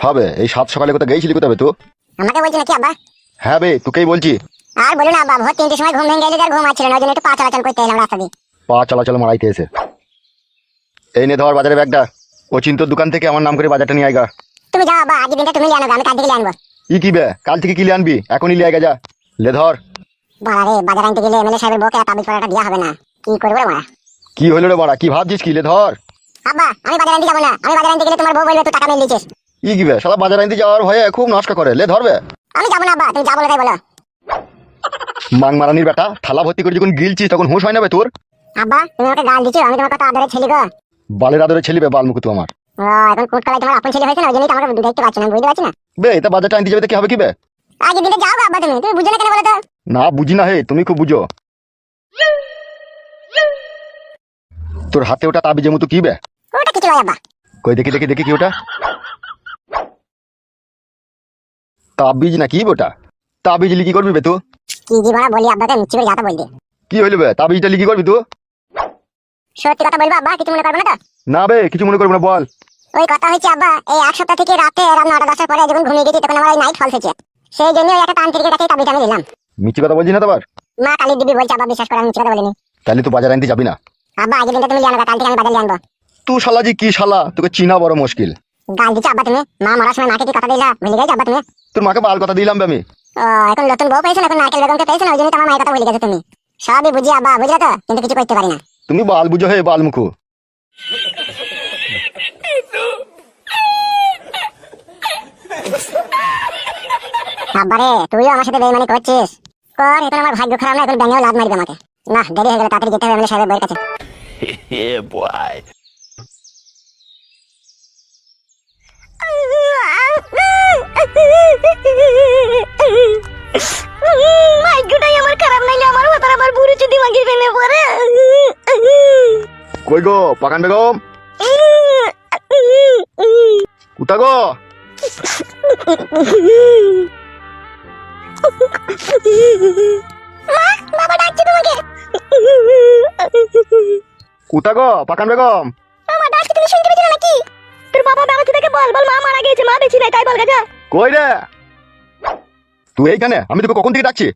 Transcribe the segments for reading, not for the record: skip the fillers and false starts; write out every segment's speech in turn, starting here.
হবে এই সাত সকালে কোথাও গেছিলি কোথাবে তুই? আমাকে বলছি নাকি আব্বা? হ্যাঁ বে তোকেই বলছি। আর বলো না আব্বা, ভোর 3টের সময় ঘুম ভেঙে গেছে, আর ঘুম আসছিল না, ওই জন্য একটু পা চলাচল করতে এলাম রাস্তা দিয়ে। পা চলাচল মারাইতে এসে এই নে ধর বাজারে ব্যাগটা। ও চিন্তর দোকান থেকে আমার নাম করে বাজারটা নিয়ে আয়গা। তুমি যাও আব্বা, আজকে দিনটা তুমি নিয়ে আনো, আমি কাল থেকে নিয়ে আনবো। কি বে কাল থেকে কি আনবি? এখনই লিয়ে আয়গা যা। লে ধর। বাড়া রে, বাজার আনতে গেলে এমএলএ সাহেবের বউকে তাবিজ পড়াটা দেওয়া হবে না, কি করবো রে মারা? কি হলো রে বাড়া, কি ভাবছিস? কি লে ধর। আব্বা আমি বাজার আনতে যাবো না, আমি বাজার আনতে গেলে তোমার বউ বলবে তুই টাকা মেরে দিয়েছিস। কি বে শালা বাজার আনতে যাওয়ার ভয়ে খুব নষ্ট করে। লে ধরবে। আমি যাবো না আব্বা, তুমি যা বলো তাই বলো। মাং মারানির বেটা, থালা ভর্তি করে যখন গিলছিস তখন হুঁশ হয় না বে তোর? আব্বা তুমি আমাকে গাল দিচ্ছ, আমি তোমার কত আদরের ছেলে গো। বালের আদরে ছেলে বে বালমুকু তুই আমার। ও এখন কোটকালায় তোমার আপন ছেলে হয়েছে না, ওই জন্যই তো আমাকে দেখতে পাচ্ছি না, বুঝতে পারছি না। বে এটা বাজারটা আনতে যাবে তো কি হবে কি বে? আজকে দিনটা যাও গো আব্বা, তুমি তুমি বুঝো না কেন বলো তো? না বুঝি না হে, তুমি খুব বুঝো। তোর হাতে ওটা তাবিজের মতো কি বে? ওটা কিছু নয় আব্বা। কই দেখি দেখি দেখি কি ওটা? তাবিজ না কি ওটা? তাবিজ লিখি করবি বে তুই? কি কি বলা বলি আব্বাকে, মিথ্যে করে যাতা বললি। কি হইলো বে তাবিজটা লিখি করবি তুই? সত্যি কথা বলবো আব্বা, কিছু মনে করবো না তো? না বে কিছু মনে করবি না, বল। ওই কথা হয়েছে আব্বা, এই এক সপ্তাহ থেকে রাতে রাত 9টা-10টার পরে যখন ঘুমিয়ে গেছি তখন আমার নাইট ফলস হয়েছে, সেই জন্য ওই একটা তান্ত্রিকের কাছে তাবিজ আমি নিলাম। মিথ্যে কথা বলছিস না তো আবার? মা কালী দিবি বলছে আব্বা, বিশ্বাস করে আমি মিথ্যে কথা বলিনি। তাহলে তুই বাজার আনতে যাবি না? আব্বা আজকে দিনটা তুমি জানো, কাল থেকে আমি বাজার নিয়ে আনবো। তুই শালা জি কি শালা, তোকে চিনা বড় মুশকিল। গাল দিচ্ছ আব্বা তুমি, মা মারার সময় মাকে কি কথা দিলা ভুলে গেছো আব্বা তুমি? তোর মাকে বাল কথা দিলাম বে আমি। ও এখন নতুন বউ পেয়েছো, এখন নারকেল বেগমকে পেয়েছো না, ওই জন্য তোমার মায়ের কথা ভুলে গেছো তুমি। সবই বুঝি আব্বা, বুঝলে তো, কিন্তু কিছু করতে পারি না। তুমি বাল বুঝো হে বালমুখু। আব্বারে তুইও আমার সাথে বেইমানি করছিস? কর, এখন আমার ভাগ্য খারাপ না, এখন ব্যাঙেও লাদ মারবে আমাকে। না দেরি হয়ে গেল, তাড়াতাড়ি যেতে হবে এমএলএ সাহেবের বউয়ের কাছে। Yeah, boy. ভাগ্যটাই আমার খারাপ, নাইলে আমার মাথার আমার বুড়ো চুদি মাগিয়ে ফেলে পড়ে। কই গো পাকান বেগম? কুতা গো? বাবা ডাকছে তোমাকে। কুতা গো পাকান বেগম? আমার ডাকছে, তুমি শুনতে পেয়েছো নাকি? তোর বাবা ব্যবস্থা থেকে বল বল, মা মারা গেছে, মা বেঁচে নাই, তাই বল গাজা। কই রে তুই এইখানে? আমি তোকে কখন থেকে ডাকছি?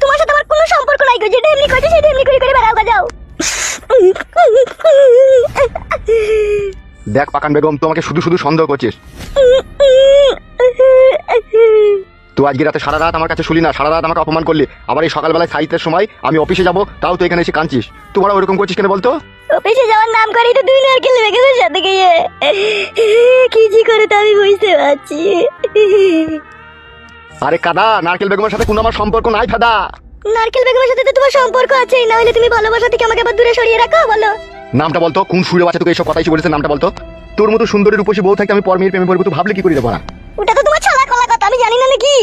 তোমার সাথে আমার কোনো সম্পর্ক নাই গো, যেটা এমনি করছো সেটা এমনি করে করে বেড়াও গাজাও। দেখ পাকান বেগম, তুই আমাকে শুধু শুধু সন্দেহ করছিস। তুই আজকে রাতে সারা রাত আমার কাছে শুলি না, সারা রাত আমাকে অপমান করলি, আবার এই সকালবেলায় সাহিত্যের সময় আমি অফিসে যাবো তাও তুই এখানে এসে কাঁদছিস। তুই বড় ওরকম করছিস কেন বলতো? অফিসে যাওয়ার নাম করেই তো দুই নারকেল বেগমের সাথে গিয়ে কি জি করে তো আমি বুঝতে পারছি। আরে কাদা, নারকেল বেগমের সাথে কোনো আমার সম্পর্ক নাই ফাদা। নারকেল বেগমের সাথে তো তোমার সম্পর্ক আছে, না হলে তুমি ভালোবাসা থেকে আমাকে আবার দূরে সরিয়ে রাখো, বলো। নামটা বলতো, কোন সুরে বাচ্চা তোকে এইসব কথাই বলেছে? নামটা বলতো। তোর মতো সুন্দরী রূপসী বউ থাকতে আমি পরমের প্রেমে পড়বো, তুই ভাবলে কি করে দেবো না? ওটা তো তোমার ছালা কলা কথা, আমি জানি না নাকি?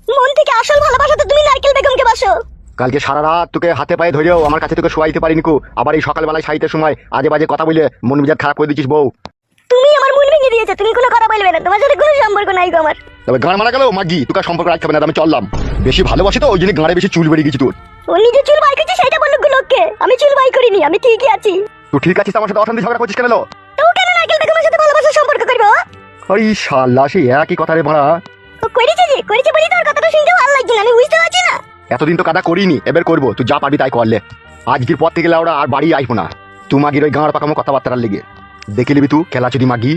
মন থেকে আসল ভালোবাসা তো তুমি নারকেল বেগমকে বাসো। কালকে সারা রাত তোকে হাতে পায়ে ধরেও আমার কাছে তোকে শোয়াইতে পারিনি কো, আবার এই সকালবেলায় সাহিত্যের সময় আজে বাজে কথা বলে মন মেজাজ খারাপ করে দিচ্ছিস বউ। তুমি আমার মন ভেঙে দিয়েছো, তুমি কোনো কথা বলবে না, তোমার সাথে কোনো সম্পর্ক নাই গো আমার। তবে গান মারা গেল মাগি, তোকে আর সম্পর্ক রাখতে হবে না, আমি চললাম। বেশি ভালোবাসি তো ওই জন্য গাঁড়ে বেশি চুল বেরিয়ে গেছি তোর। ও নিজে চুল বাই করছে সেটা বললো লোককে, আমি চুল বাই করিনি, আমি ঠিকই আছি। তুই ঠিক আছিস? আমার সাথে অশান্তি ঝগড়া করছিস কেন? তো কেন নারকেল বেগমের সাথে ভালোবাসার সম্পর্ক করবো? ওই শালা সেই একই কথা রে মারা। ও করেছে যে করেছে বলি তোর কথাটা শুনতে ভালো লাগছে না, আমি বুঝতে পারছি না। এতদিন তো কাদা করিনি, এবার করবো, তুই যা পারবি তাই করলে। আজকের পর থেকে ওরা আর বাড়ি আইবো না। তুই মাগির ওই গাঁড় পাকামো কথাবার্তার লেগে দেখে নিবি তুই খেলা চুদি মাগি।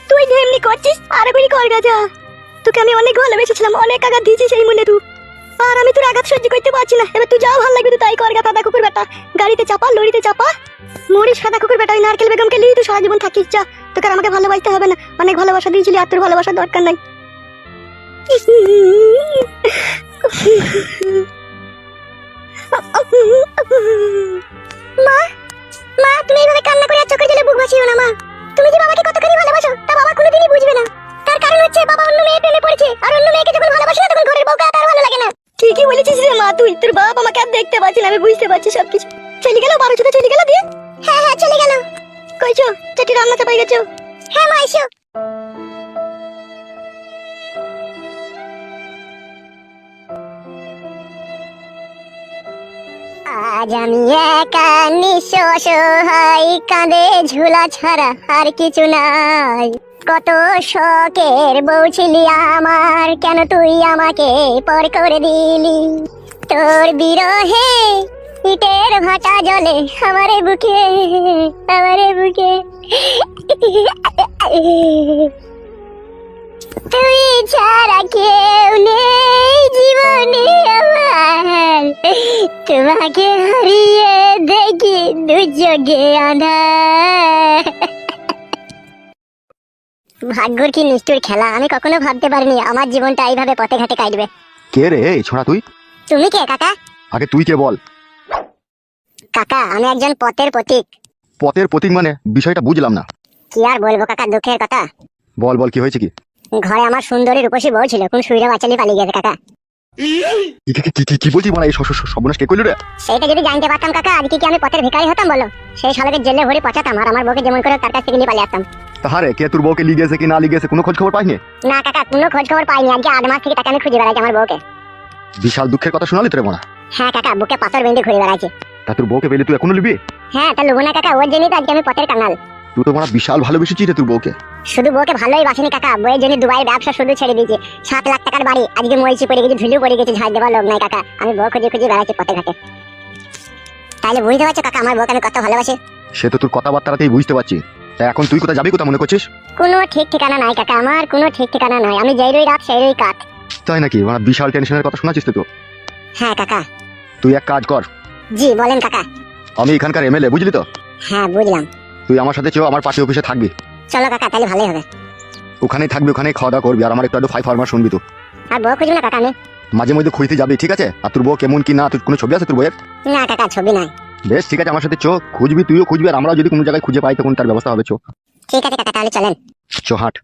তুই যে এমনি করছিস আর একবারই কর গাজা। তোকে আমি অনেক ভালোবেসেছিলাম, অনেক আঘাত দিয়েছি সেই মনে তুই, আর আমি তোর আঘাত সহ্য করতে পারছি না। এবার তুই যাও, ভালো লাগবে তুই তাই কর গা। দাদা কুকুর বেটা, গাড়িতে চাপা, লরিতে চাপা, মরিস সাদা কুকুর বেটা। ওই নারকেল বেগমকে নিয়ে তুই সারা জীবন থাকিস, যা। তোকে আর আমাকে ভালোবাসতে হবে না, অনেক ভালোবাসা দিয়েছিলি, আর তোর ভালোবাসার দরকার নাই। মা, মা তুমি এইভাবে কান্না করে আর চোখের জলে বুক ভাসিও না মা। তুমি যে বাবাকে কতখানি ভালোবাসো তা বাবা কোনোদিনই বুঝবে না। তার কারণ হচ্ছে বাবা অন্য মেয়ে প্রেমে পড়েছে, আর অন্য মেয়েকে যখন ভালোবাসে না তখন ঘরের বউকে আর ভালো লাগে না। ঠিকই বলেছিস রে মা, তুই তোর বাবা আমাকে আর দেখতে পাচ্ছি না, আমি বুঝতে পারছি সবকিছু। চলে গেল 12 চলে গেল দিয়ে? হ্যাঁ হ্যাঁ চলে গেল। কইছো চাটি রান্না চাপাই গেছো? হ্যাঁ মা এসো। আজ আমি একা নিঃস্ব অসহায়, কাঁধে ঝোলা ছাড়া আর কিছু নাই। কত শখের বউ ছিলি আমার, কেন তুই আমাকে পর করে দিলি? তোর বিরহে ইটের ভাটা জলে আমারে বুকে, আমারে বুকে। তুই ছাড়া কেউ নেই জীবনে আমার, তোমাকে হারিয়ে দেখি দু চোখে আঁধার। ভাগ্যর কি নিষ্ঠুর খেলা, আমি কখনো ভাবতে পারিনি আমার জীবনটা এইভাবে পথে ঘাটে কাটবে। কে রে এই ছোড়া তুই? তুমি কে কাকা? আগে তুই কে বল। কাকা আমি একজন পথের প্রতীক। পথের প্রতীক মানে? বিষয়টা বুঝলাম না। কি আর বলবো কাকা, দুঃখের কথা। বল বল, কি হয়েছে কি? ঘরে আমার সুন্দরী রূপসী বউ ছিল, কোন সুইরা বাচালি পালিয়ে গেছে কাকা। কি বলছিস মানে? এই সর্বনাশ কে করলি রে? সেইটা যদি জানতে পারতাম কাকা, আজকে কি আমি পথের ভিখারি হতাম বলো? সেই শালাকে জেলে ভরে পচাতাম আর আমার বউকে যেমন করে তার কাছ থেকে নিয়ে পালিয়ে আসতাম। তাহারে কে তোর বউকে লিগেছে কি না লিগেছে কোনো খোঁজ খবর পাইনি? না কাকা, কোনো খোঁজ খবর পাইনি। আজকে 8 মাস থেকে তাকে আমি খুঁজে বেড়াচ্ছি আমার বউকে। বিশাল দুঃখের কথা শোনালি তোরে মনে? হ্যাঁ কাকা, বুকে পাথর বেঁধে ঘুরে বেড়াচ্ছি। তা তোর বউকে পেলে তুই এখনো লিবি? হ্যাঁ তা লুবো না কাকা, ওর জন্যই তো আজকে আমি পথের কাঙাল। তুই তো মনে বিশাল ভালোবেসেছিস রে তোর বউকে। শুধু বউকে ভালোই বাসিনি কাকা, বউয়ের জন্য দুবাইয়ের ব্যবসা শুধু ছেড়ে দিয়েছি। 7 লাখ টাকার বাড়ি আজকে মরিচি পড়ে গেছে, ধুলো পড়ে গেছে, ঝাড় দেওয়ার লোক নাই কাকা। আমি বউ খুঁজে খুঁজে বেড়াচ্ছি পথে ঘাটে। তাইলে বুঝতে পারছো কাকা আমার বউকে আমি কত ভালোবাসি? সে তো তোর কথাবার্তাতেই বুঝতে পারছি। তা এখন তুই কোথায় যাবি, কোথায় মনে করছিস? কোনো ঠিক ঠিকানা নাই কাকা, আমার কোনো ঠিক ঠিকানা নাই। আমি যেই রই রাত সেই রই কাঠ। তাই নাকি? মানে বিশাল টেনশনের কথা শোনাচ্ছিস তো? হ্যাঁ কাকা। তুই এক কাজ কর। জি বলেন কাকা। আমি এখানকার এমএলএ, বুঝলি তো? হ্যাঁ বুঝলাম। তুই আমার সাথে চো, আমার পার্টি অফিসে থাকবি। চলো কাকা, তাহলে ভালোই হবে। ওখানেই থাকবি, ওখানেই খাওয়া দাওয়া করবি, আর আমার একটু ফাইভ ফার্মার শুনবি তো। আর বউ খুঁজবো না কাকা আমি? মাঝে মধ্যে খুঁজতে যাবি, ঠিক আছে? আর তোর বউ কেমন কি না, তোর কোনো ছবি আছে তোর বউয়ের? না কাকা, ছবি নাই। বেশ ঠিক আছে, আমার সাথে চো, খুঁজবি, তুইও খুঁজবি, আর আমরাও যদি কোনো জায়গায় খুঁজে পাই তখন তার ব্যবস্থা হবে। চো। ঠিক আছে কাকা, তাহলে চলেন। চো হাঁট।